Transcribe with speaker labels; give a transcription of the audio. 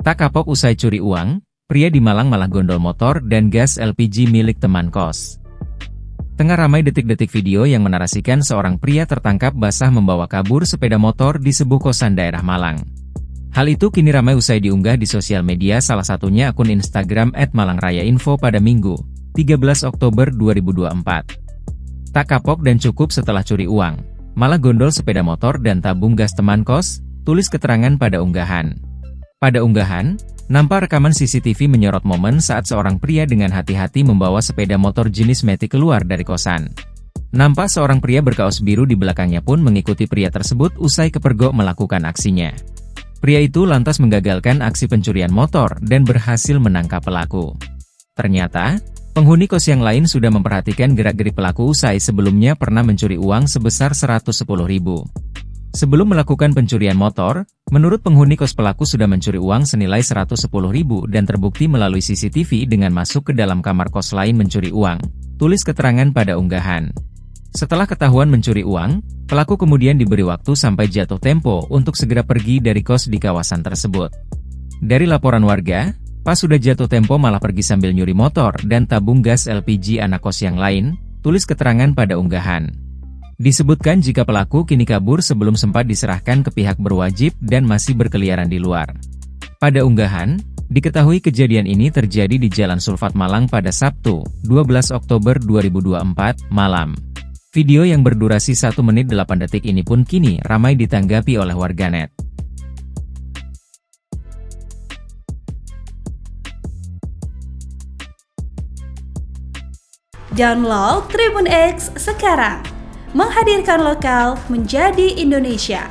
Speaker 1: Tak kapok usai curi uang, pria di Malang malah gondol motor dan gas LPG milik teman kos. Tengah ramai detik-detik video yang menarasikan seorang pria tertangkap basah membawa kabur sepeda motor di sebuah kosan daerah Malang. Hal itu kini ramai usai diunggah di sosial media, salah satunya akun Instagram @malangrayainfo pada Minggu, 13 Oktober 2024. Tak kapok dan cukup setelah curi uang, malah gondol sepeda motor dan tabung gas teman kos, tulis keterangan pada unggahan. Pada unggahan, nampak rekaman CCTV menyorot momen saat seorang pria dengan hati-hati membawa sepeda motor jenis Matic keluar dari kosan. Nampak seorang pria berkaos biru di belakangnya pun mengikuti pria tersebut usai kepergok melakukan aksinya. Pria itu lantas menggagalkan aksi pencurian motor dan berhasil menangkap pelaku. Ternyata, penghuni kos yang lain sudah memperhatikan gerak-gerik pelaku usai sebelumnya pernah mencuri uang sebesar 110.000. Sebelum melakukan pencurian motor, menurut penghuni kos pelaku sudah mencuri uang senilai 110.000 dan terbukti melalui CCTV dengan masuk ke dalam kamar kos lain mencuri uang, tulis keterangan pada unggahan. Setelah ketahuan mencuri uang, pelaku kemudian diberi waktu sampai jatuh tempo untuk segera pergi dari kos di kawasan tersebut. Dari laporan warga, pas sudah jatuh tempo malah pergi sambil nyuri motor dan tabung gas LPG anak kos yang lain, tulis keterangan pada unggahan. Disebutkan jika pelaku kini kabur sebelum sempat diserahkan ke pihak berwajib dan masih berkeliaran di luar. Pada unggahan, diketahui kejadian ini terjadi di Jalan Sulfat Malang pada Sabtu, 12 Oktober 2024, malam. Video yang berdurasi 1 menit 8 detik ini pun kini ramai ditanggapi oleh warganet.
Speaker 2: Download Tribun X sekarang, menghadirkan lokal menjadi Indonesia.